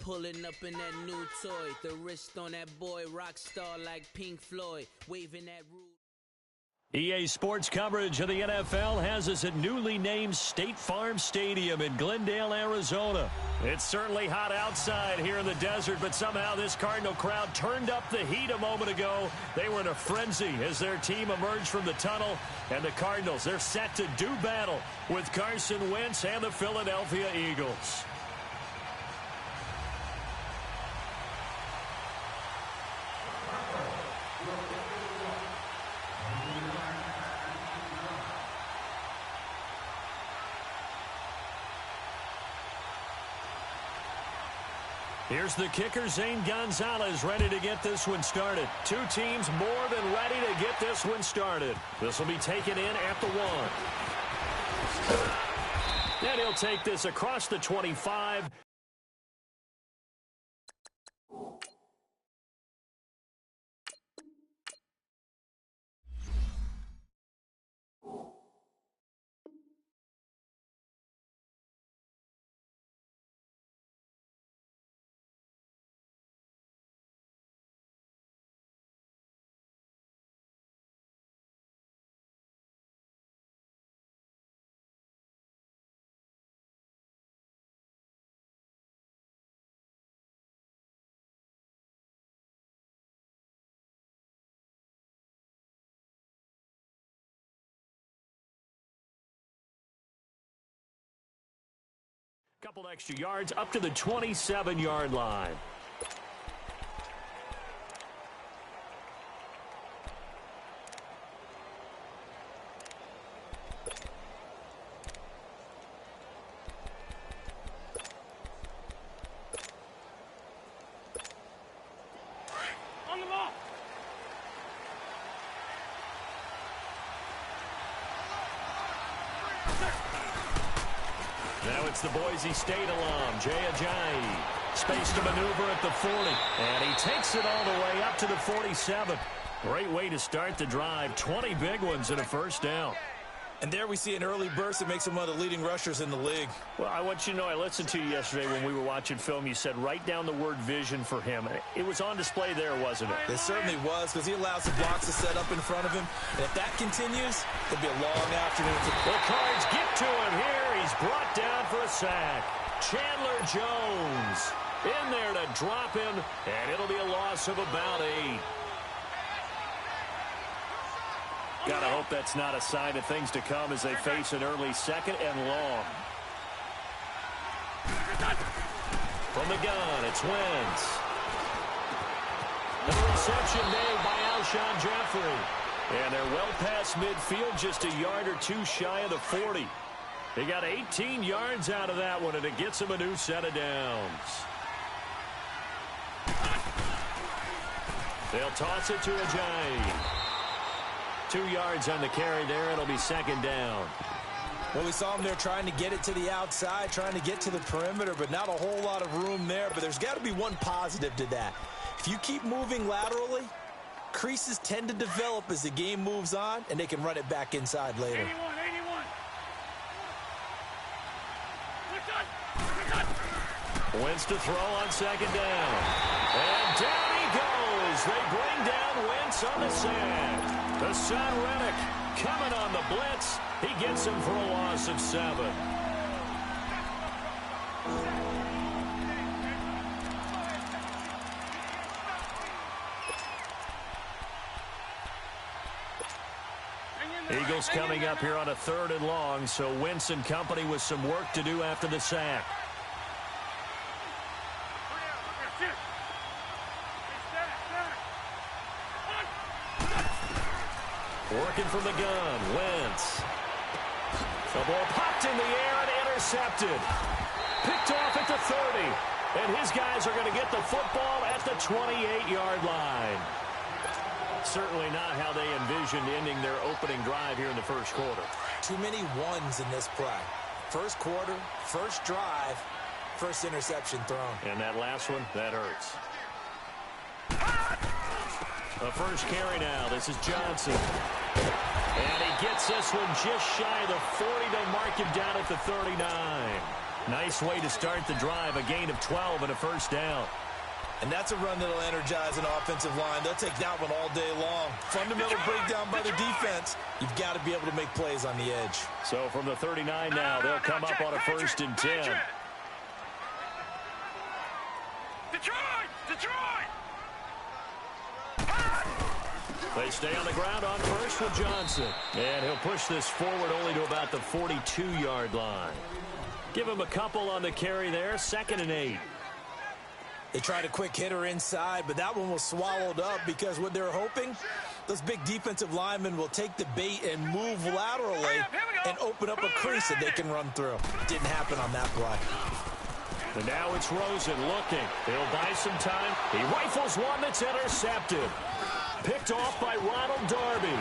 Pulling up in that new toy. The wrist on that boy, rock star like Pink Floyd. Waving that rude. EA Sports coverage of the NFL has us at newly named State Farm Stadium in Glendale, Arizona. It's certainly hot outside here in the desert, but somehow this Cardinal crowd turned up the heat a moment ago. They were in a frenzy as their team emerged from the tunnel, and the Cardinals, they're set to do battle with Carson Wentz and the Philadelphia Eagles. Here's the kicker, Zane Gonzalez, ready to get this one started. Two teams more than ready to get this one started. This will be taken in at the 1. And he'll take this across the 25. Couple extra yards up to the 27-yard line. On the ball. Now it's the Boise State alum, Jay Ajayi. Space to maneuver at the 40. And he takes it all the way up to the 47. Great way to start the drive. 20 big ones and a first down. And there we see an early burst that makes him one of the leading rushers in the league. Well, I want you to know, I listened to you yesterday when we were watching film. You said write down the word vision for him. It was on display there, wasn't it? It certainly was, because he allows the blocks to set up in front of him. And if that continues, it'll be a long afternoon. The Cards get to him here. He's brought down for a sack. Chandler Jones in there to drop him, and it'll be a loss of about 8. Gotta hope that's not a sign of things to come as they face an early second and long. From the gun, it's Wentz. The reception made by Alshon Jeffrey. And they're well past midfield, just a yard or two shy of the 40. They got 18 yards out of that one, and it gets them a new set of downs. They'll toss it to Ajayi. 2 yards on the carry there. It'll be second down. Well, we saw him there trying to get it to the outside, trying to get to the perimeter, but not a whole lot of room there. But there's got to be one positive to that. If you keep moving laterally, creases tend to develop as the game moves on, and they can run it back inside later. 81. Wentz to throw on second down. And down he goes. They bring down Wentz on the sack. The son Reddick coming on the blitz. He gets him for a loss of 7. Eagles coming up here on a 3rd and long, so Wentz and company with some work to do after the sack. Working from the gun, Wentz. The ball popped in the air and intercepted. Picked off at the 30. And his guys are going to get the football at the 28-yard line. Certainly not how they envisioned ending their opening drive here in the first quarter. Too many ones in this play. First quarter, first drive, first interception thrown. And that last one, that hurts. The first carry now. This is Johnson. And he gets this one just shy of the 40 to mark him down at the 39. Nice way to start the drive, a gain of 12 and a first down. And that's a run that'll energize an offensive line. They'll take that one all day long. Fundamental breakdown by the defense. You've got to be able to make plays on the edge. So from the 39 now, they'll come up on a 1st and 10. Detroit! They stay on the ground on first with Johnson. And he'll push this forward only to about the 42-yard line. Give him a couple on the carry there, 2nd and 8. They tried a quick hitter inside, but that one was swallowed up because what they're hoping, those big defensive linemen will take the bait and move laterally and open up a crease that they can run through. Didn't happen on that play. And now it's Rosen looking. He'll buy some time. He rifles one that's intercepted. Picked off by Ronald Darby.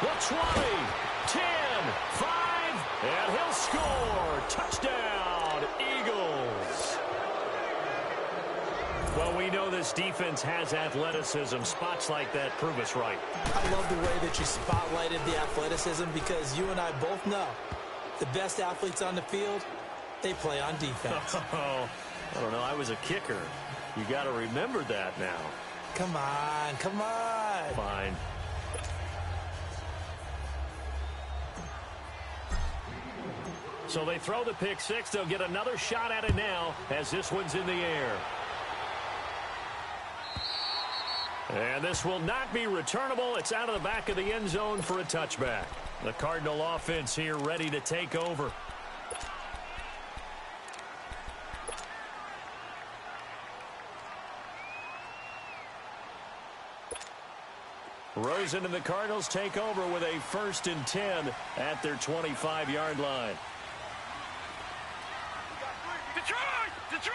The 20, 10, 5, and he'll score. Touchdown, Eagles. Well, we know this defense has athleticism. Spots like that prove us right. I love the way that you spotlighted the athleticism because you and I both know the best athletes on the field, they play on defense. Oh, I don't know. I was a kicker. You got to remember that now. Come on, come on. Fine. So they throw the pick six. They'll get another shot at it now as this one's in the air. And this will not be returnable. It's out of the back of the end zone for a touchback. The Cardinal offense here ready to take over. Rosen and the Cardinals take over with a 1st and 10 at their 25-yard line. Detroit!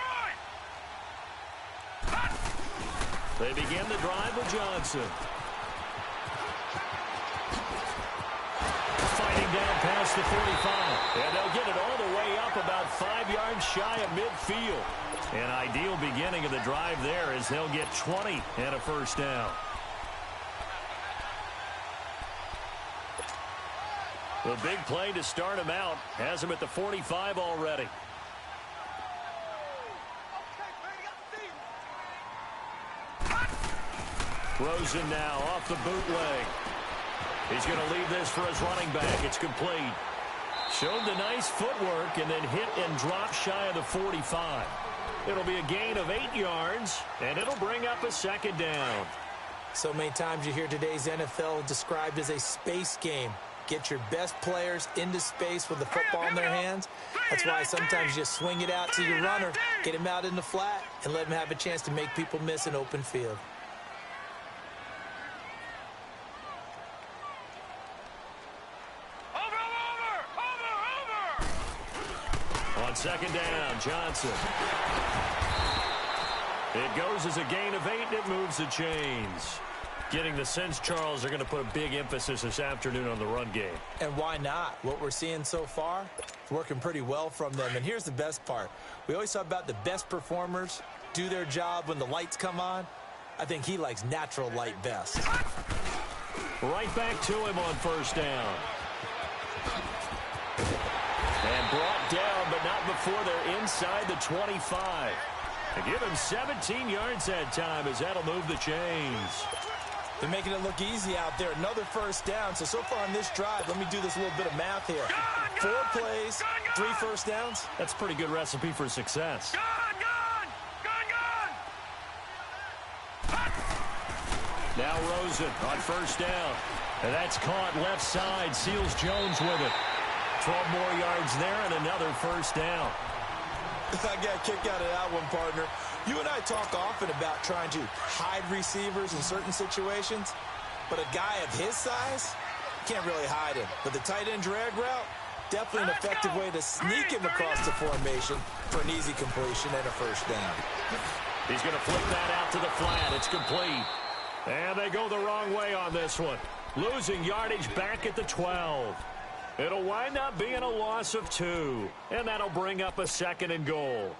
They begin the drive with Johnson. Fighting down past the 45. And they'll get it all the way up about 5 yards shy of midfield. An ideal beginning of the drive there as they'll get 20 and a first down. The big play to start him out has him at the 45 already. Rosen now off the bootleg. He's going to leave this for his running back. It's complete. Showed the nice footwork and then hit and drop shy of the 45. It'll be a gain of 8 yards, and it'll bring up a 2nd down. So many times you hear today's NFL described as a space game. Get your best players into space with the football in their hands. That's why sometimes you just swing it out to your runner, get him out in the flat, and let him have a chance to make people miss an open field. On 2nd down, Johnson. It goes as a gain of 8, and it moves the chains. Getting the sense, Charles, they're going to put a big emphasis this afternoon on the run game. And why not? What we're seeing so far, it's working pretty well from them. And here's the best part. We always talk about the best performers do their job when the lights come on. I think he likes natural light best. Right back to him on 1st down. And brought down, but not before they're inside the 25. To give him 17 yards that time as that'll move the chains. They're making it look easy out there. Another 1st down. So far on this drive, let me do this little bit of math here. 4 plays, 3 first downs. That's a pretty good recipe for success. Now Rosen on 1st down. And that's caught left side. Seals Jones with it. 12 more yards there and another 1st down. I got a kick out of that one, partner. You and I talk often about trying to hide receivers in certain situations, but a guy of his size, can't really hide him. But the tight end drag route, definitely an effective way to sneak him across the formation for an easy completion and a 1st down. He's going to flip that out to the flat. It's complete. And they go the wrong way on this one. Losing yardage back at the 12. It'll wind up being a loss of 2. And that'll bring up a 2nd and goal.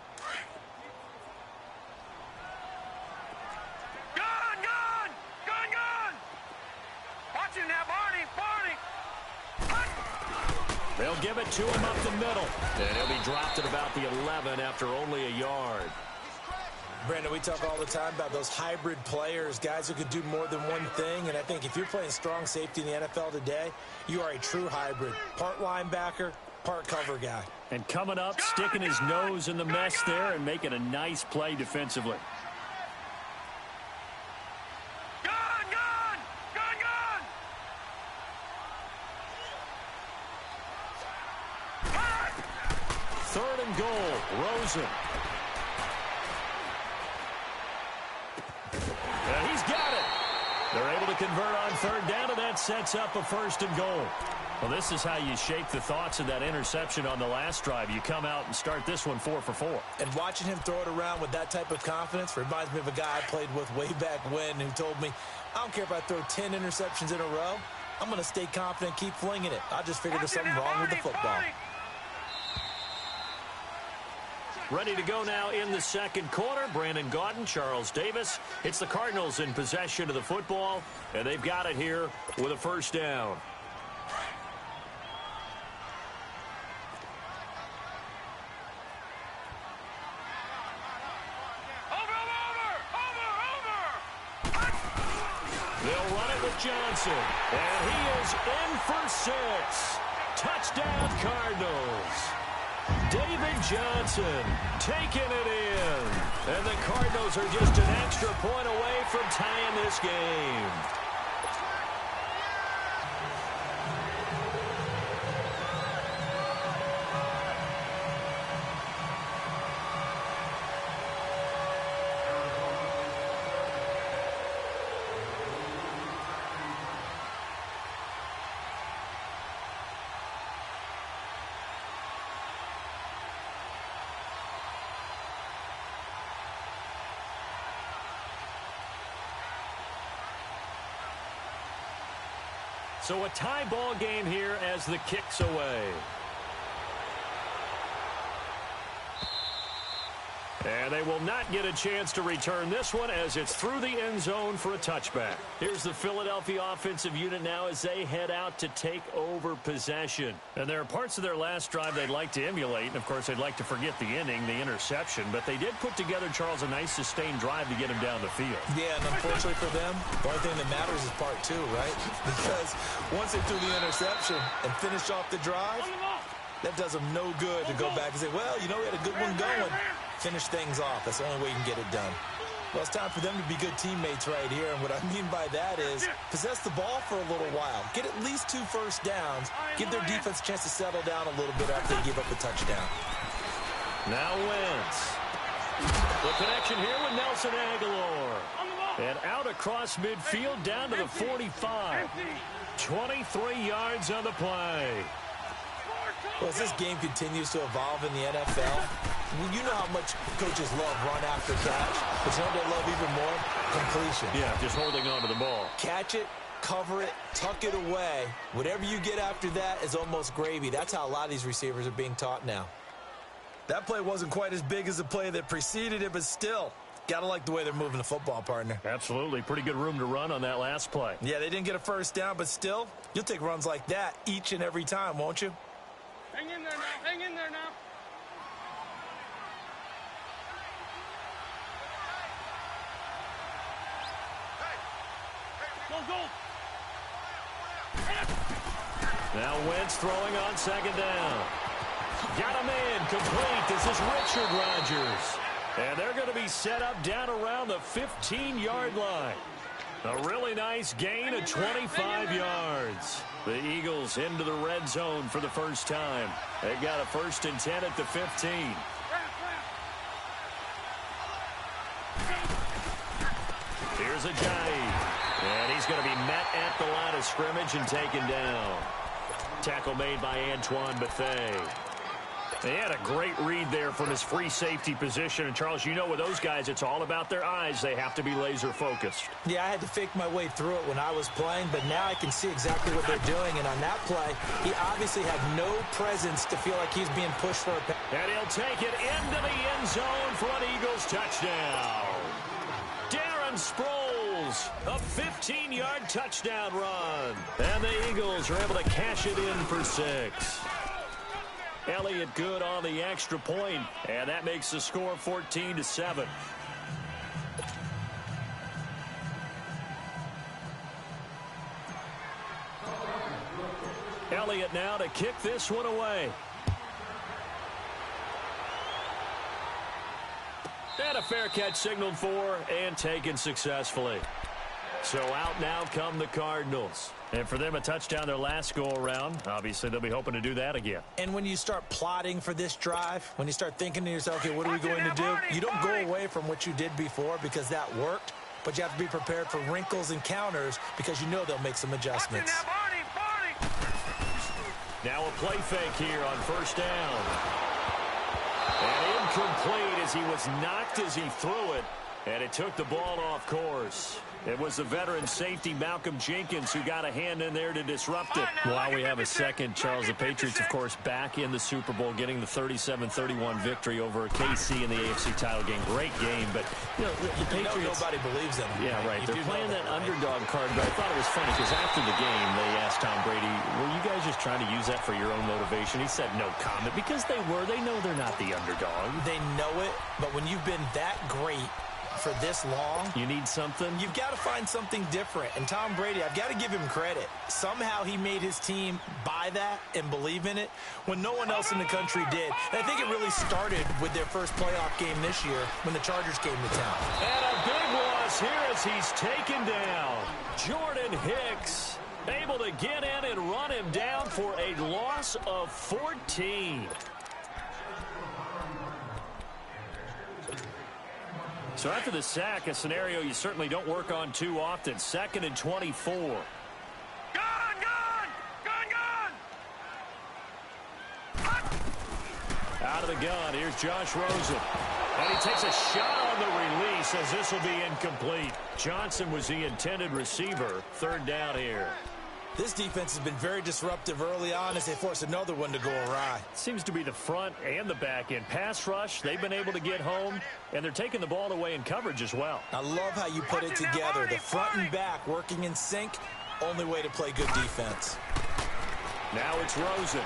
They'll give it to him up the middle. And he'll be dropped at about the 11 after only a yard. Brandon, we talk all the time about those hybrid players, guys who could do more than one thing. And I think if you're playing strong safety in the NFL today, you are a true hybrid. Part linebacker, part cover guy. And coming up, sticking his nose in the mess there and making a nice play defensively. Third and goal, Rosen. And he's got it. They're able to convert on third down, and that sets up a first and goal. Well, this is how you shape the thoughts of that interception on the last drive. You come out and start this one 4 for 4. And watching him throw it around with that type of confidence reminds me of a guy I played with way back when who told me, I don't care if I throw 10 interceptions in a row. I'm going to stay confident, keep flinging it. I just figured there's something wrong with the football. Ready to go now in the second quarter. Brandon Gaudin, Charles Davis. It's the Cardinals in possession of the football, and they've got it here with a first down. They'll run it with Johnson, and he is in for 6. Touchdown, Cardinals. David Johnson taking it in. And the Cardinals are just an extra point away from tying this game. So a tie ball game here as the kick's away. And they will not get a chance to return this one as it's through the end zone for a touchback. Here's the Philadelphia offensive unit now as they head out to take over possession. And there are parts of their last drive they'd like to emulate. And, of course, they'd like to forget the inning, the interception. But they did put together, Charles, a nice sustained drive to get him down the field. Yeah, and unfortunately for them, the only thing that matters is part 2, right? Because once they threw the interception and finished off the drive, that does them no good to go back and say, well, you know, we had a good one going. Finish things off. That's the only way you can get it done. Well, it's time for them to be good teammates right here. And what I mean by that is possess the ball for a little while. Get at least 2 first downs. Give their defense a chance to settle down a little bit after they give up a touchdown. Now Wentz. The connection here with Nelson Aguilar. And out across midfield down to the 45. 23 yards on the play. Well, as this game continues to evolve in the NFL, you know how much coaches love run after catch, but you know what they love even more? Completion. Yeah, just holding on to the ball. Catch it, cover it, tuck it away. Whatever you get after that is almost gravy. That's how a lot of these receivers are being taught now. That play wasn't quite as big as the play that preceded it, but still, gotta like the way they're moving the football, partner. Absolutely. Pretty good room to run on that last play. Yeah, they didn't get a first down, but still, you'll take runs like that each and every time, won't you? Hang in there now. Hang in there now. Go. Now Wentz throwing on second down. Got him in. Complete. This is Richard Rodgers. And they're going to be set up down around the 15-yard line. A really nice gain of 25 yards. The Eagles into the red zone for the first time. They've got a 1st and 10 at the 15. Here's Ajayi. And he's going to be met at the line of scrimmage and taken down. Tackle made by Antoine Bethea. They had a great read there from his free safety position. And, Charles, you know with those guys, it's all about their eyes. They have to be laser-focused. Yeah, I had to fake my way through it when I was playing, but now I can see exactly what they're doing. And on that play, he obviously had no presence to feel like he's being pushed for a pass. And he'll take it into the end zone for an Eagles touchdown. Darren Sproles, a 15-yard touchdown run. And the Eagles are able to cash it in for 6. Elliott good on the extra point, and that makes the score 14-7. Elliott now to kick this one away. And a fair catch signaled for and taken successfully. So out now come the Cardinals. And for them, a touchdown their last go-around. Obviously, they'll be hoping to do that again. And when you start plotting for this drive, when you start thinking to yourself, okay, what are we going to do? You don't go away from what you did before because that worked, but you have to be prepared for wrinkles and counters because you know they'll make some adjustments. Now a play fake here on first down. And incomplete as he was knocked as he threw it, and it took the ball off course. It was the veteran safety, Malcolm Jenkins, who got a hand in there to disrupt it. While we have a second, Charles, the Patriots, of course, back in the Super Bowl, getting the 37-31 victory over KC in the AFC title game. Great game, but, you know, the Patriots... nobody believes in them. Yeah, right. They're playing that underdog card, but I thought it was funny because after the game, they asked Tom Brady, were you guys just trying to use that for your own motivation? He said no comment because they were. They know they're not the underdog. They know it, but when you've been that great for this long, you need something. You've got to find something different. And Tom Brady, I've got to give him credit. Somehow he made his team buy that and believe in it when no one else in the country did. And I think it really started with their first playoff game this year when the Chargers came to town. And a big loss here as he's taken down. Jordan Hicks able to get in and run him down for a loss of 14. So after the sack, a scenario you certainly don't work on too often. 2nd and 24. Gun! Out of the gun, here's Josh Rosen. And he takes a shot on the release as this will be incomplete. Johnson was the intended receiver. 3rd down here. This defense has been very disruptive early on as they force another one to go awry. Seems to be the front and the back end. Pass rush, they've been able to get home, and they're taking the ball away in coverage as well. I love how you put it together. The front and back working in sync, only way to play good defense. Now it's Rosen.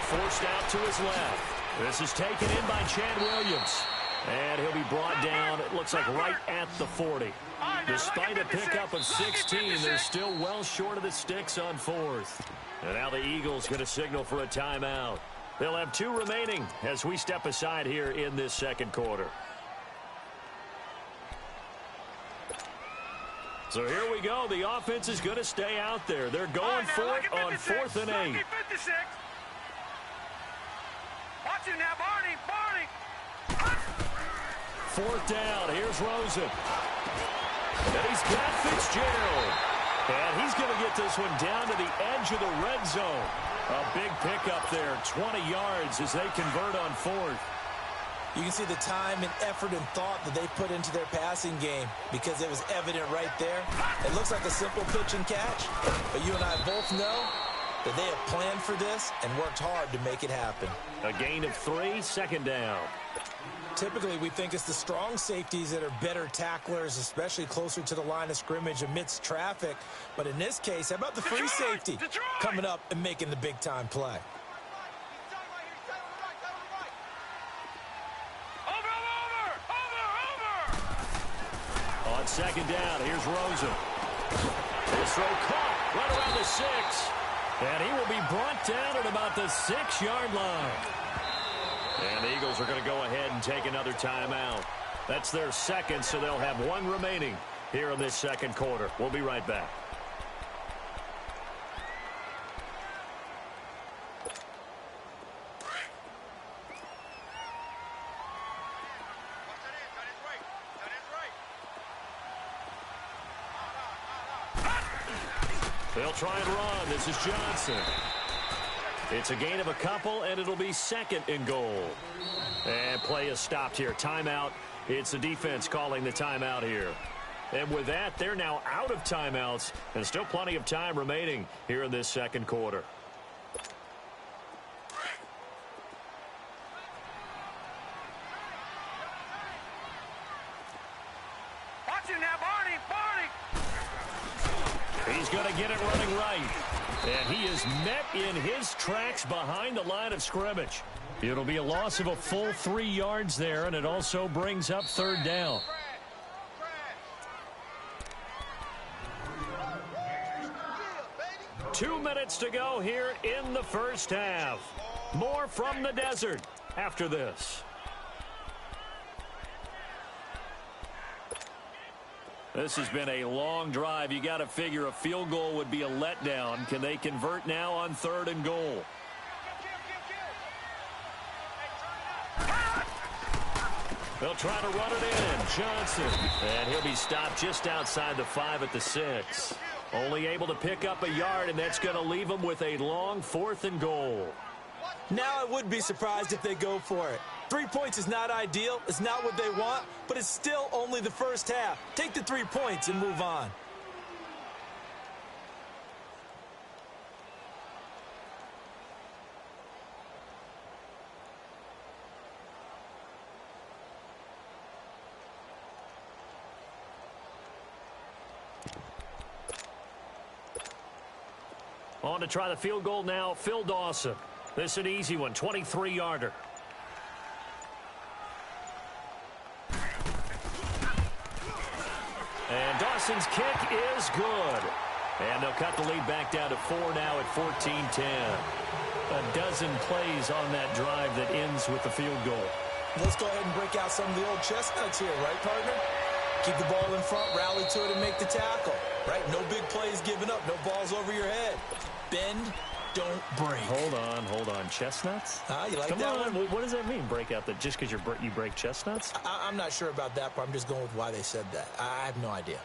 Forced out to his left. This is taken in by Chad Williams. And he'll be brought down, it looks like right at the 40. Despite a pickup of 16, they're still well short of the sticks on 4th. And now the Eagles going to signal for a timeout. They'll have 2 remaining as we step aside here in this 2nd quarter. So here we go. The offense is going to stay out there. They're going for it on 4th and 8. Watch him now, Barney. 4th down. Here's Rosen. And he's got Fitzgerald. And he's going to get this one down to the edge of the red zone. A big pickup there, 20 yards as they convert on 4th. You can see the time and effort and thought that they put into their passing game because it was evident right there. It looks like a simple pitch and catch, but you and I both know that they have planned for this and worked hard to make it happen. A gain of 3, 2nd down. Typically, we think it's the strong safeties that are better tacklers, especially closer to the line of scrimmage amidst traffic. But in this case, how about the free safety coming up and making the big-time play? On 2nd down, here's Rosen. This throw caught right around the 6. And he will be brought down at about the 6-yard line. And the Eagles are going to go ahead and take another timeout. That's their 2nd, so they'll have 1 remaining here in this 2nd quarter. We'll be right back. They'll try and run. This is Johnson. It's a gain of a couple, and it'll be 2nd and goal. And play is stopped here. Timeout. It's the defense calling the timeout here. And with that, they're now out of timeouts, and still plenty of time remaining here in this 2nd quarter. Watch him now, Barney. He's going to get it running right. And he is met in his tracks behind the line of scrimmage. It'll be a loss of a full 3 yards there, and it also brings up third down. 2 minutes to go here in the first half. More from the desert after this. This has been a long drive. You got to figure a field goal would be a letdown. Can they convert now on 3rd and goal? They'll try to run it in. Johnson. And he'll be stopped just outside the 5 at the 6. Only able to pick up a yard, and that's going to leave him with a long 4th and goal. Now I would be surprised if they go for it. 3 points is not ideal. It's not what they want, but it's still only the first half. Take the 3 points and move on. On to try the field goal now, Phil Dawson. This is an easy one, 23-yarder. And Dawson's kick is good. And they'll cut the lead back down to 4 now at 14-10. A dozen plays on that drive that ends with the field goal. Let's go ahead and break out some of the old chestnuts here, right, partner? Keep the ball in front, rally to it, and make the tackle. Right? No big plays given up, no balls over your head. Bend, don't break. Hold on. Chestnuts? You like Come that on. one? What does that mean, break out? That just because you break chestnuts? I'm not sure about that, but I'm just going with why they said that. I have no idea.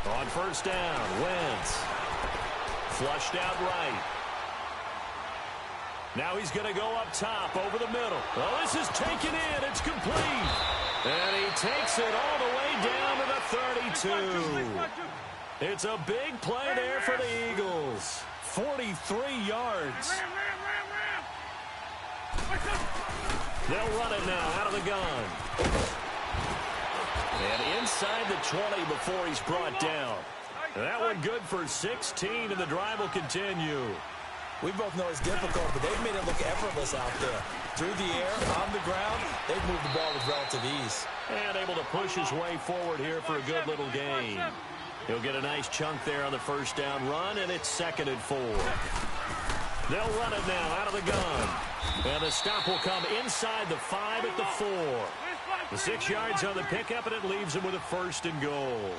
On first down, Wentz. Flushed out right. Now he's going to go up top over the middle. Oh, this is taken in. It's complete. And he takes it all the way down to the 32. It's a big play there for the Eagles. 43 yards. They'll run it now out of the gun. And inside the 20 before he's brought down. That one good for 16, and the drive will continue. We both know it's difficult, but they've made it look effortless out there. Through the air, on the ground, they've moved the ball with relative ease. And able to push his way forward here for a good little gain. He'll get a nice chunk there on the first down run, and it's 2nd and 4. They'll run it now out of the gun. And the stop will come inside the 5 at the 4. The 6 yards on the pickup, and it leaves him with a 1st and goal.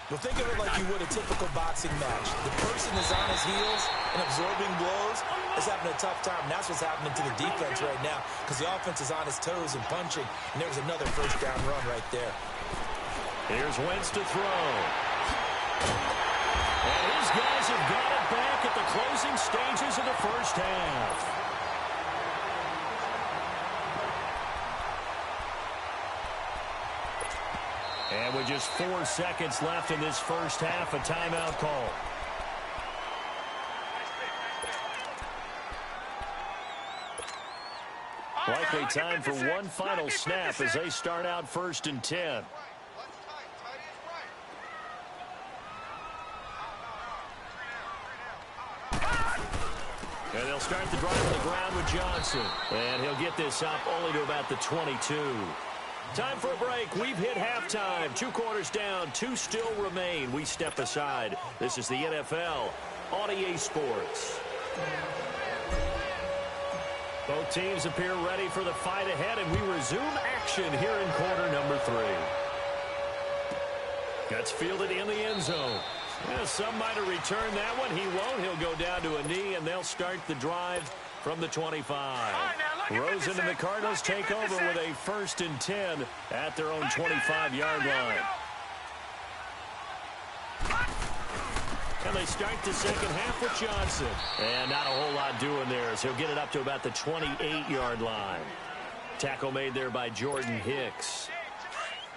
Well, think of it like you would a typical boxing match. The person is on his heels and absorbing blows is having a tough time. And that's what's happening to the defense right now because the offense is on his toes and punching. And there's another first down run right there. Here's Wentz to throw. And his guys have got it back at the closing stages of the first half. And with just 4 seconds left in this first half, a timeout call. Likely time for one final snap as they start out 1st and 10. And they'll start the drive on the ground with Johnson. And he'll get this up only to about the 22. Time for a break. We've hit halftime. 2 quarters down. 2 still remain. We step aside. This is the NFL on EA Sports. Both teams appear ready for the fight ahead, and we resume action here in quarter number 3. That's fielded in the end zone. Yeah, some might have returned that one. He won't. He'll go down to a knee, and they'll start the drive from the 25. Rosen and the Cardinals take over with a 1st and 10 at their own 25-yard line. And they start the second half with Johnson. And not a whole lot doing there as he'll get it up to about the 28-yard line. Tackle made there by Jordan Hicks.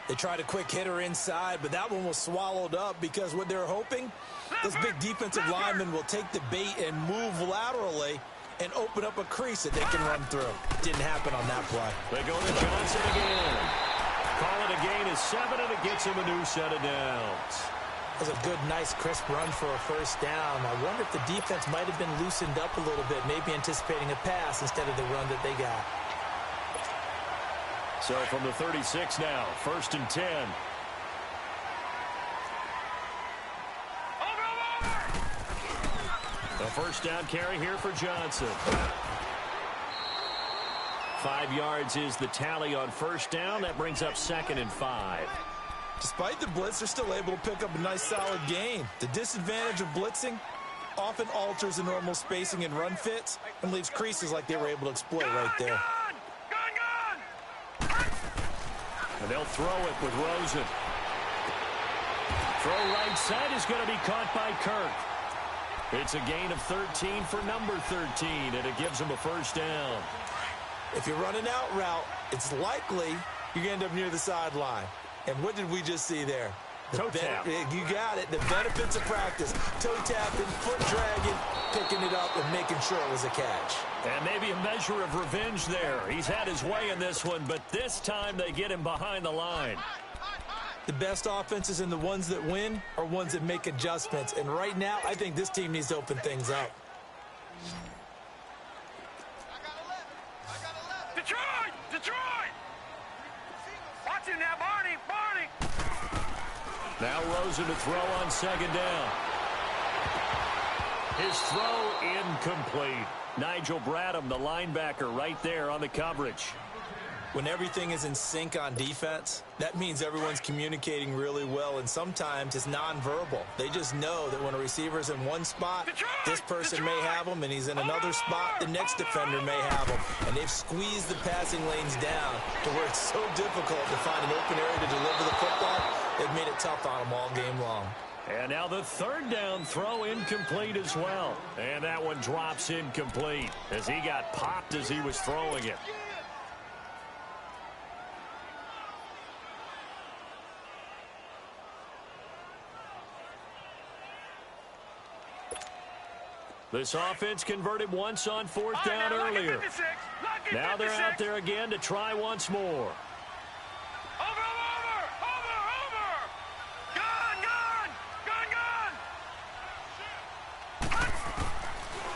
They tried a quick hitter inside, but that one was swallowed up because what they're hoping, this big defensive lineman will take the bait and move laterally and open up a crease that they can run through. Didn't happen on that play. They go to Johnson again. Call it a gain of 7, and it gets him a new set of downs. That was a good, nice, crisp run for a first down. I wonder if the defense might have been loosened up a little bit, maybe anticipating a pass instead of the run that they got. So from the 36 now, 1st and 10. The first down carry here for Johnson. 5 yards is the tally on first down. That brings up 2nd and 5. Despite the blitz, they're still able to pick up a nice, solid gain. The disadvantage of blitzing often alters the normal spacing and run fits and leaves creases like they were able to exploit right there. And they'll throw it with Rosen. Throw right side is going to be caught by Kirk. It's a gain of 13 for number 13, and it gives them a first down. If you're running out route, it's likely you're going to end up near the sideline. And what did we just see there? Toe tap. You got it. The benefits of practice. Toe tapping, foot dragging, picking it up, and making sure it was a catch. And maybe a measure of revenge there. He's had his way in this one, but this time they get him behind the line. The best offenses and the ones that win are ones that make adjustments. And right now, I think this team needs to open things up. Detroit! Detroit! Watch it now, Barney! Barney! Now Rosen to throw on 2nd down. His throw incomplete. Nigel Bradham, the linebacker, right there on the coverage. When everything is in sync on defense, that means everyone's communicating really well, and sometimes it's nonverbal. They just know that when a receiver's in one spot, this person may have him, and he's in another spot, the next defender may have him. And they've squeezed the passing lanes down to where it's so difficult to find an open area to deliver the football. They've made it tough on them all game long. And now the 3rd down throw incomplete as well. And that one drops incomplete as he got popped as he was throwing it. This offense converted once on 4th down earlier. Now they're out there again to try once more. Over! Gun!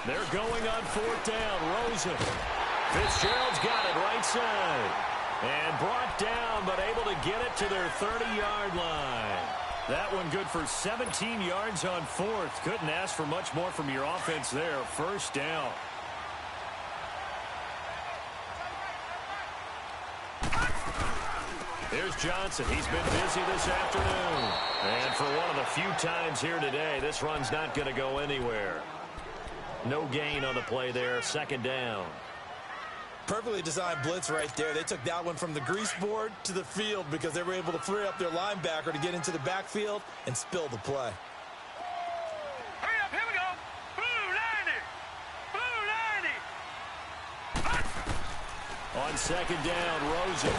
They're going on 4th down. Rosen. Fitzgerald's got it right side. And brought down, but able to get it to their 30-yard line. That one good for 17 yards on 4th. Couldn't ask for much more from your offense there. First down. Here's Johnson. He's been busy this afternoon. And for one of the few times here today, this run's not going to go anywhere. No gain on the play there. 2nd down. Perfectly designed blitz right there. They took that one from the grease board to the field because they were able to free up their linebacker to get into the backfield and spill the play. Hurry up, here we go! Blue 90! On 2nd down, Rosen.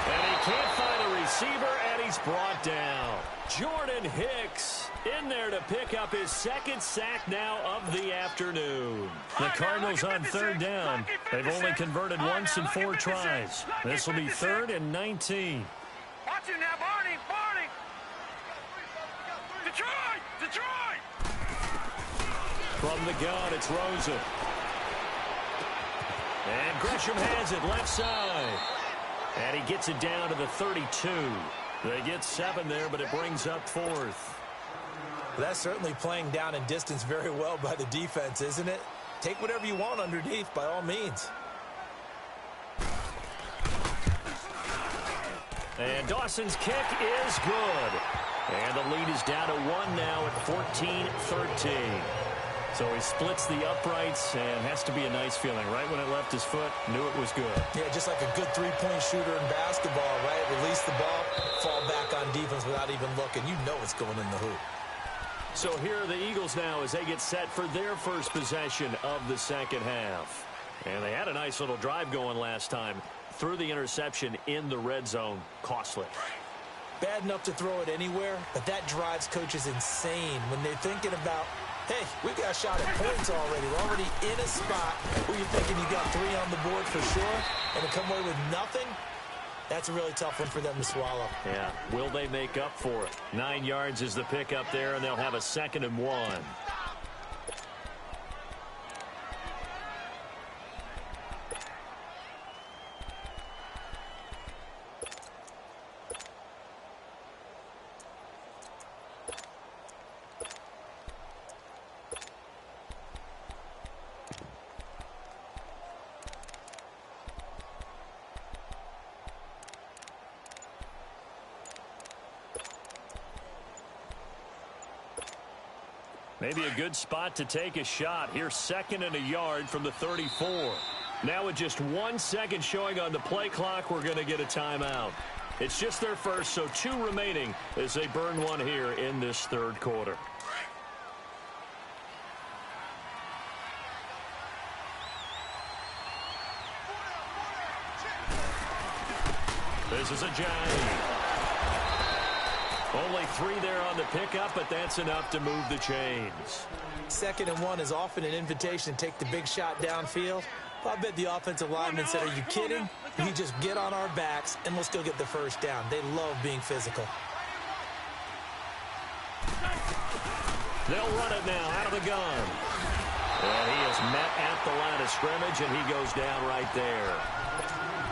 And he can't find a receiver, and he's brought down. Jordan Hicks in there to pick up his 2nd sack now of the afternoon. The Cardinals on 3rd down. They've only converted once in 4 tries. This will be 3rd and 19. Watch it now, Barney! Detroit! From the gun, it's Rosen. And Gresham has it left side. And he gets it down to the 32. They get 7 there, but it brings up 4th. That's certainly playing down in distance very well by the defense, isn't it? Take whatever you want underneath, by all means. And Dawson's kick is good. And the lead is down to 1 now at 14-13. So he splits the uprights, and has to be a nice feeling. Right when it left his foot, knew it was good. Yeah, just like a good three-point shooter in basketball, right? Release the ball, fall back on defense without even looking. You know it's going in the hoop. So here are the Eagles now as they get set for their first possession of the 2nd half. And they had a nice little drive going last time. Threw the interception in the red zone. Costly. Bad enough to throw it anywhere, but that drives coaches insane when they're thinking about Hey, we got a shot at points already. We're already in a spot where you're thinking you got 3 on the board for sure, and to come away with nothing, that's a really tough one for them to swallow. Yeah, will they make up for it? 9 yards is the pickup there, and they'll have a 2nd and 1. Maybe a good spot to take a shot. Here's 2nd and a yard from the 34. Now with just 1 second showing on the play clock, we're going to get a timeout. It's just their first, so 2 remaining as they burn one here in this 3rd quarter. This is a giant. Only 3 there on the pickup, but that's enough to move the chains. 2nd and 1 is often an invitation to take the big shot downfield. I bet the offensive lineman said, are you kidding? We just get on our backs and let's go get the first down. They love being physical. They'll run it now out of the gun. And he is met at the line of scrimmage, and he goes down right there.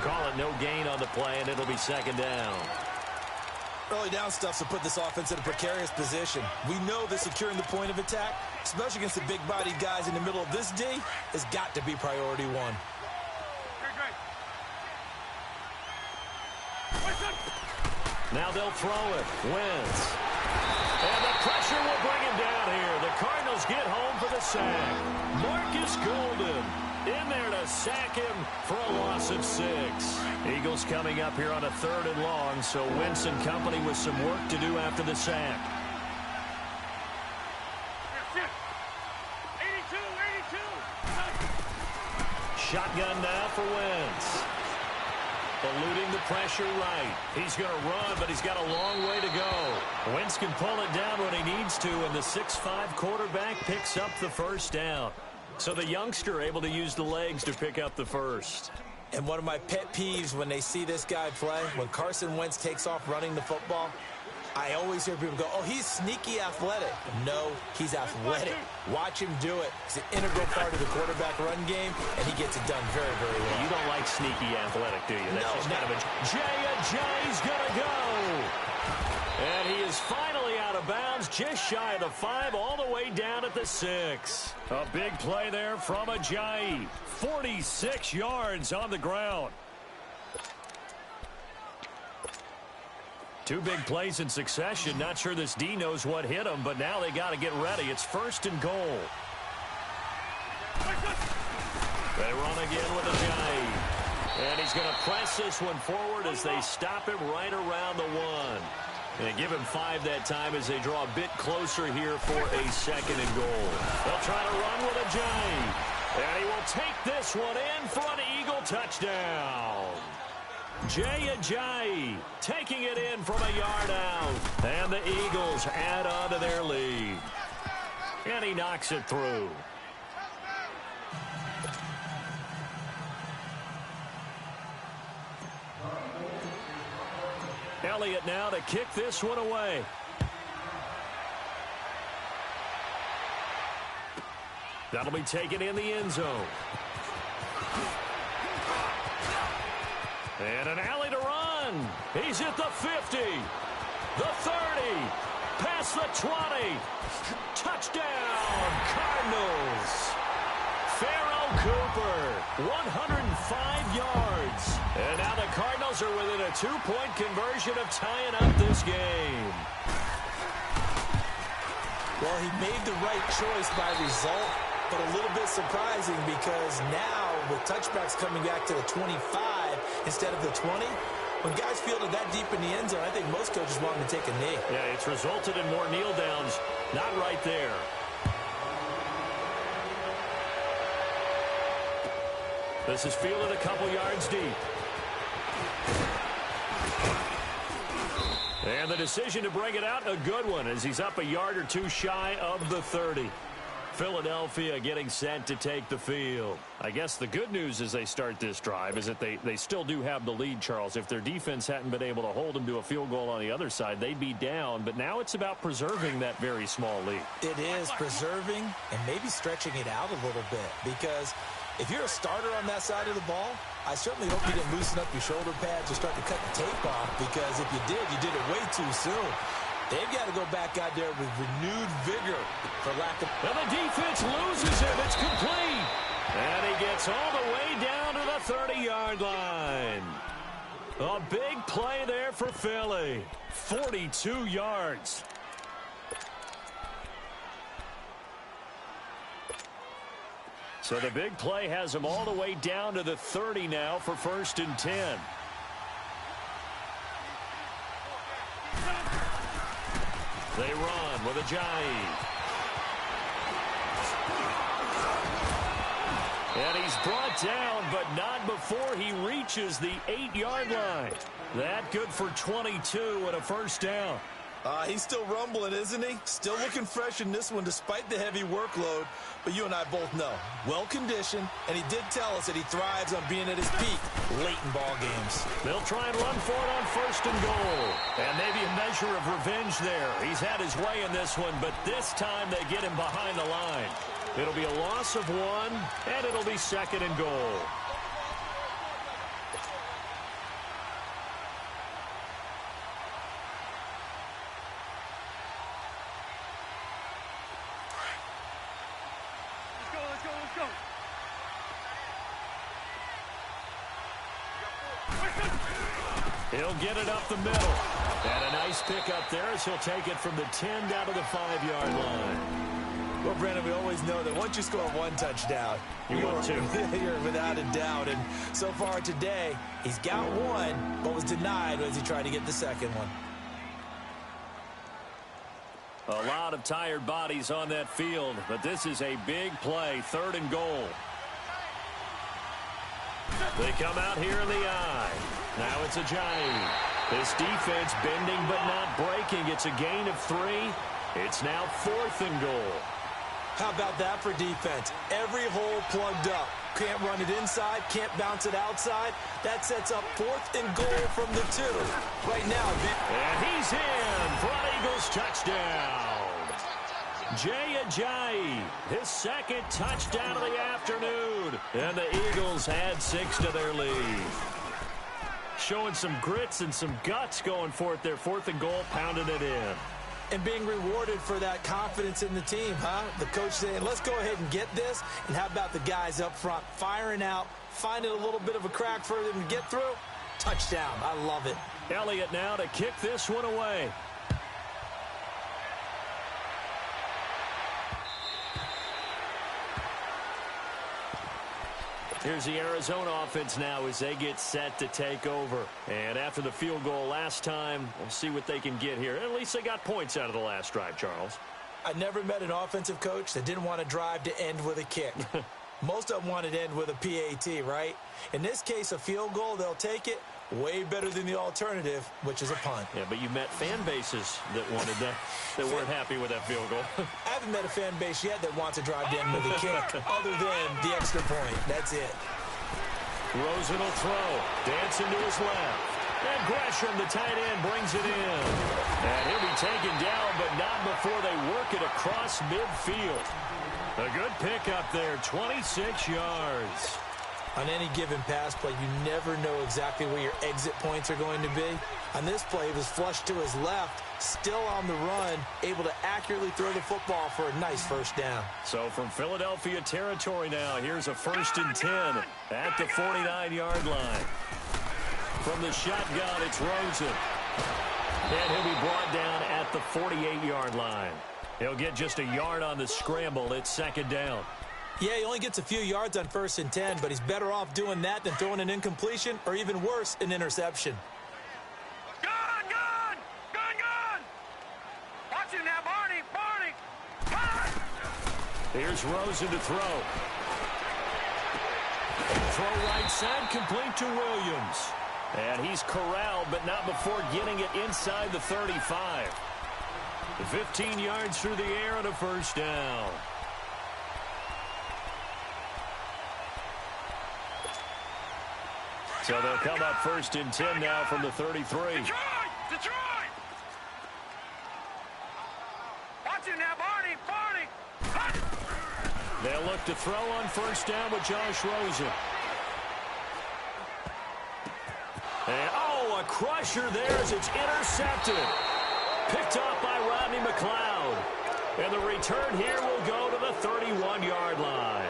Call it no gain on the play, and it'll be 2nd down. Early down stuff to put this offense in a precarious position. We know that securing the point of attack, especially against the big-bodied guys in the middle of this D, has got to be priority 1. Now they'll throw it. Wentz. And the pressure will bring him down here. The Cardinals get home for the sack. Marcus Golden in there to sack him for a loss of 6. Eagles coming up here on a 3rd and long, so Wentz and company with some work to do after the sack. 82. Shotgun now for Wentz. Eluding the pressure right. He's going to run, but he's got a long way to go. Wentz can pull it down when he needs to, and the 6'5" quarterback picks up the first down. So the youngster able to use the legs to pick up the first. And one of my pet peeves when they see this guy play, when Carson Wentz takes off running the football, I always hear people go, oh, he's sneaky athletic. No, he's athletic. Watch him do it. It's an integral part of the quarterback run game, and he gets it done very, very well. You don't like sneaky athletic, do you? That's just kind of a... Jay's going to go. And he is finally out of bounds, just shy of the 5, all the way down at the 6. A big play there from Ajayi. 46 yards on the ground. 2 big plays in succession. Not sure this D knows what hit him, but now they got to get ready. It's 1st and goal. They run again with Ajayi. And he's going to press this one forward as they stop him right around the 1. And give him 5 that time as they draw a bit closer here for a 2nd and goal. They'll try to run with Ajayi. And he will take this one in for an Eagle touchdown. Ajayi taking it in from a yard out. And the Eagles add on to their lead. And he knocks it through. Elliott now to kick this one away. That'll be taken in the end zone. And an alley to run. He's at the 50, the 30, past the 20. Touchdown, Cardinals. Pharaoh Cooper, 105 yards. And now the Cardinals are within a 2-point conversion of tying up this game. Well, he made the right choice by result, but a little bit surprising because now with touchbacks coming back to the 25 instead of the 20, when guys fielded that deep in the end zone, I think most coaches want them to take a knee. Yeah, it's resulted in more kneel downs. Not right there. This is fielded a couple yards deep. And the decision to bring it out, a good one, as he's up a yard or 2 shy of the 30. Philadelphia getting set to take the field. I guess the good news as they start this drive is that they still do have the lead, Charles. If their defense hadn't been able to hold them to a field goal on the other side, they'd be down. But now it's about preserving that very small lead. It is preserving and maybe stretching it out a little bit, because if you're a starter on that side of the ball, I certainly hope you didn't loosen up your shoulder pads or start to cut the tape off, because if you did it way too soon. They've got to go back out there with renewed vigor for lack of... And the defense loses him. It's complete. And he gets all the way down to the 30-yard line. A big play there for Philly. 42 yards. So the big play has him all the way down to the 30 now for 1st and 10. They run with Ajayi. And he's brought down, but not before he reaches the 8-yard line. That good for 22 and a first down. He's still rumbling, isn't he? Still looking fresh in this one despite the heavy workload. But you and I both know, well-conditioned, and he did tell us that he thrives on being at his peak late in ball games. They'll try and run for it on 1st and goal. And maybe a measure of revenge there. He's had his way in this one, but this time they get him behind the line. It'll be a loss of 1, and it'll be 2nd and goal. He'll get it up the middle. And a nice pick up there as he'll take it from the 10 down to the 5-yard line. Well, Brandon, we always know that once you score 1 touchdown, you're without a doubt. And so far today, he's got 1, but was denied as he tried to get the second one. A lot of tired bodies on that field, but this is a big play, 3rd and goal. They come out here in the eye. Now it's Ajayi. This defense bending but not breaking. It's a gain of 3. It's now 4th and goal. How about that for defense? Every hole plugged up. Can't run it inside, can't bounce it outside. That sets up 4th and goal from the 2. Right now, and he's in for an Eagles touchdown. Jay Ajayi, his 2nd touchdown of the afternoon. And the Eagles add 6 to their lead. Showing some grits and some guts going for it there. 4th and goal, pounding it in. And being rewarded for that confidence in the team, huh? The coach saying, let's go ahead and get this. And how about the guys up front firing out, finding a little bit of a crack for them to get through? Touchdown. I love it. Elliott now to kick this one away. Here's the Arizona offense now as they get set to take over. And after the field goal last time, we'll see what they can get here. At least they got points out of the last drive, Charles. I never met an offensive coach that didn't want to drive to end with a kick. Most of them wanted to end with a PAT, right? In this case, a field goal, they'll take it. Way better than the alternative, which is a punt. Yeah, but you met fan bases that wanted that, that weren't happy with that field goal. I haven't met a fan base yet that wants to drive to end with a kick, other than the extra point. That's it. Rosen will throw. Dancing to his left. And Gresham, the tight end, brings it in. And he'll be taken down, but not before they work it across midfield. A good pickup there, 26 yards. On any given pass play, you never know exactly where your exit points are going to be. On this play, it was flushed to his left, still on the run, able to accurately throw the football for a nice first down. So from Philadelphia territory now, here's a 1st and 10 at the 49-yard line. From the shotgun, it's Rosen. And he'll be brought down at the 48-yard line. He'll get just a yard on the scramble. It's 2nd down. Yeah, he only gets a few yards on 1st and 10, but he's better off doing that than throwing an incompletion or even worse, an interception. Gun! Watch it now, Barney! Run! Here's Rosen to throw. Throw right side, complete to Williams. And he's corralled, but not before getting it inside the 35. 15 yards through the air and a first down. So they'll come up 1st and 10 now from the 33. Detroit! Watch it now, Barney! They'll look to throw on 1st down with Josh Rosen. And, a crusher there as it's intercepted. Picked off by Rodney McLeod. And the return here will go to the 31-yard line.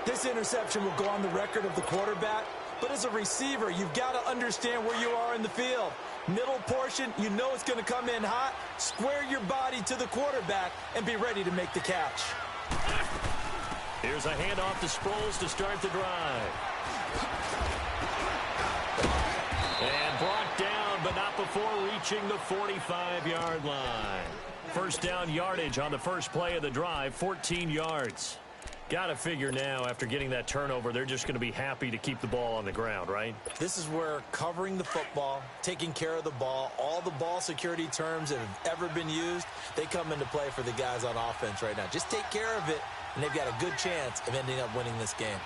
This interception will go on the record of the quarterback, but as a receiver, you've got to understand where you are in the field. Middle portion, you know it's going to come in hot. Square your body to the quarterback and be ready to make the catch. Here's a handoff to Sproles to start the drive. And brought down, but not before reaching the 45-yard line. 1st down yardage on the first play of the drive, 14 yards. Got to figure now, after getting that turnover, they're just going to be happy to keep the ball on the ground, right? This is where covering the football, taking care of the ball, all the ball security terms that have ever been used, they come into play for the guys on offense right now. Just take care of it, and they've got a good chance of ending up winning this game.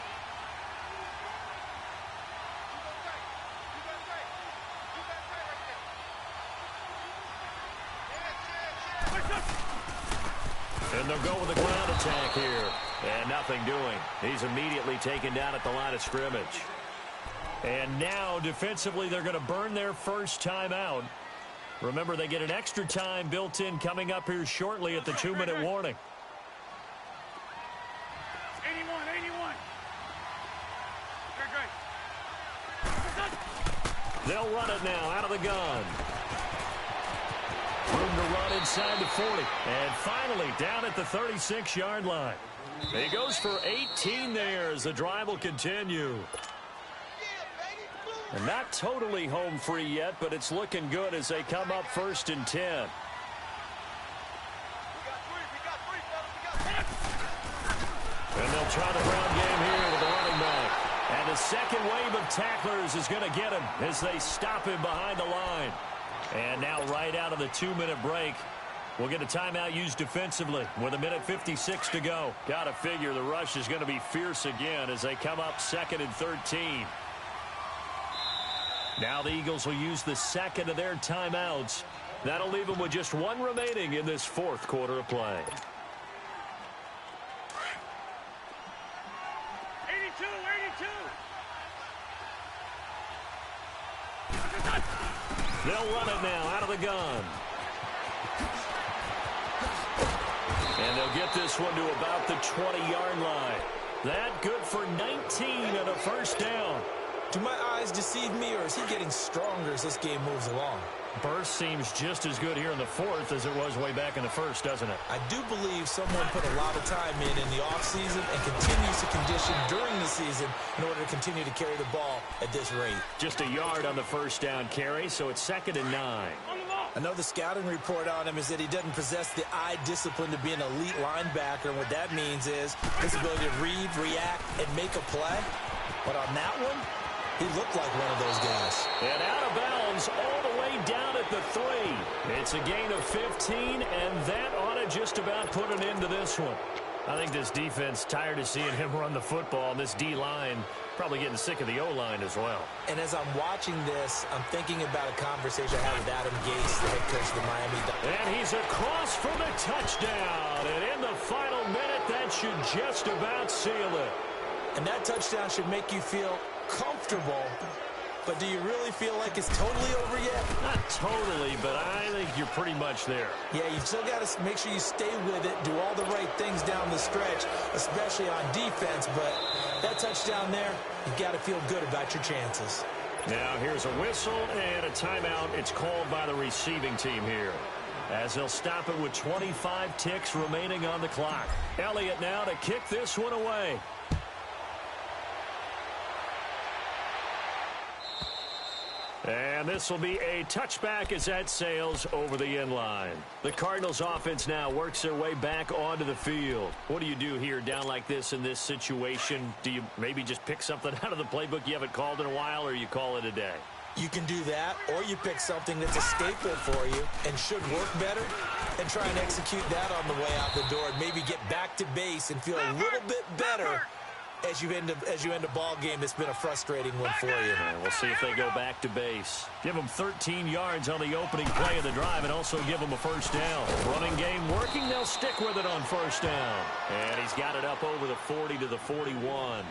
And they'll go with the ground attack here. And nothing doing. He's immediately taken down at the line of scrimmage. And now, defensively, they're going to burn their first time out. Remember, they get an extra time built in coming up here shortly at the 2-minute warning. 81. Great. They'll run it now out of the gun. Room to run inside the 40. And finally, down at the 36-yard line. He goes for 18 there as the drive will continue. And not totally home free yet, but it's looking good as they come up 1st and 10. And they'll try the ground game here with the running back. And the second wave of tacklers is going to get him as they stop him behind the line. And now right out of the 2-minute break, we'll get a timeout used defensively with 1:56 to go. Got to figure the rush is going to be fierce again as they come up 2nd and 13. Now the Eagles will use the second of their timeouts. That'll leave them with just one remaining in this 4th quarter of play. 82. They'll run it now out of the gun. And they'll get this one to about the 20-yard line. That good for 19 and a 1st down. Do my eyes deceive me, or is he getting stronger as this game moves along? Burst seems just as good here in the 4th as it was way back in the 1st, doesn't it? I do believe someone put a lot of time in the offseason and continues to condition during the season in order to continue to carry the ball at this rate. Just a yard on the 1st down carry, so it's 2nd and 9. I know the scouting report on him is that he doesn't possess the eye discipline to be an elite linebacker. And what that means is his ability to read, react, and make a play. But on that one, he looked like one of those guys. And out of bounds all the way down at the 3. It's a gain of 15, and that ought to just about put an end to this one. I think this defense tired of seeing him run the football, and this D-line probably getting sick of the O-line as well. And as I'm watching this, I'm thinking about a conversation I had with Adam Gase, the head coach of the Miami Dolphins. And he's across for the touchdown. And in the final minute, that should just about seal it. And that touchdown should make you feel comfortable. But do you really feel like it's totally over yet? Not totally, but I think you're pretty much there. Yeah, you've still got to make sure you stay with it, do all the right things down the stretch, especially on defense. But that touchdown there, you've got to feel good about your chances. Now here's a whistle and a timeout. It's called by the receiving team here, as they'll stop it with 25 ticks remaining on the clock. Elliott now to kick this one away. And this will be a touchback as that sails over the end line. The Cardinals offense now works their way back onto the field. What do you do here down like this in this situation? Do you maybe just pick something out of the playbook you haven't called in a while, or you call it a day? You can do that, or you pick something that's a staple for you and should work better and try and execute that on the way out the door and maybe get back to base and feel a little bit better as you end a ball game that's been a frustrating one for you. And we'll see if they go back to base. Give them 13 yards on the opening play of the drive and also give them a first down. Running game working. They'll stick with it on first down. And he's got it up over the 40 to the 41.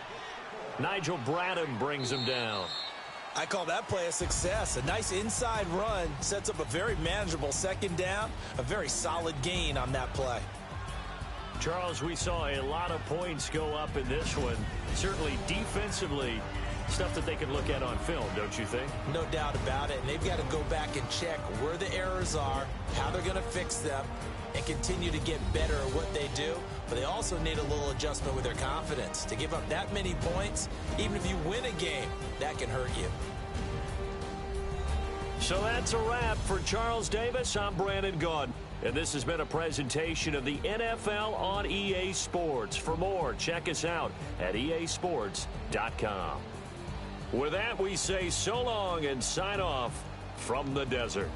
Nigel Bradham brings him down. I call that play a success. A nice inside run sets up a very manageable second down. A very solid gain on that play. Charles, we saw a lot of points go up in this one. Certainly defensively, stuff that they can look at on film, don't you think? No doubt about it. And they've got to go back and check where the errors are, how they're going to fix them, and continue to get better at what they do. But they also need a little adjustment with their confidence. To give up that many points, even if you win a game, that can hurt you. So that's a wrap for Charles Davis. I'm Brandon Gaudin. And this has been a presentation of the NFL on EA Sports. For more, check us out at easports.com. With that, we say so long and sign off from the desert.